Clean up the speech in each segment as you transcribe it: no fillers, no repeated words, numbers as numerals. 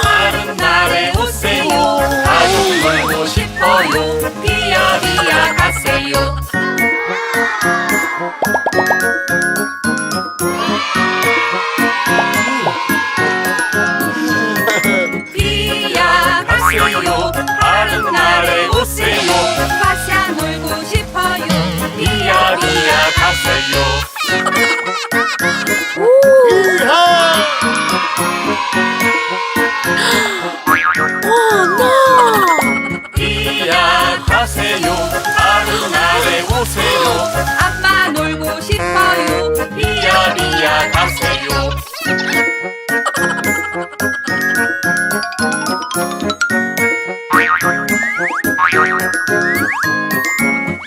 다른 나라에 오세요. 가족 놀고 싶어요. 비야 비야 가세요. 비야 가세요. 다른 나라에 오세요. 가사 놀고 싶어요. 비야 비야 가세요. 비야 가세요. 다른 나라에 오세요. 아빠 놀고 싶어요. 비야 비야 가세요.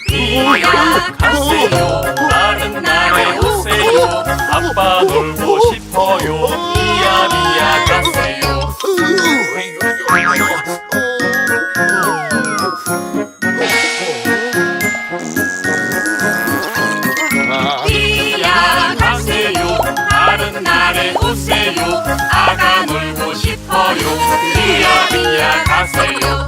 비야 가세요. 다른 나라에 오세요. 아빠 놀고 싶어요. 비야 비야 가세요. 비야 가세요. 다른 나라에 오세요. 아가 놀고 싶어요. 비야 비야 가세요.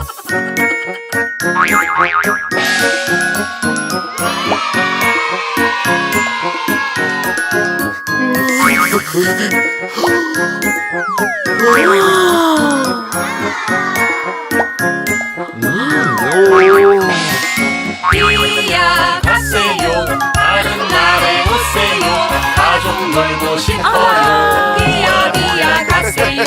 비야 가세요. 다른 나라에 오세요. 가족 놀고 싶어요. 비야 비야 가세요.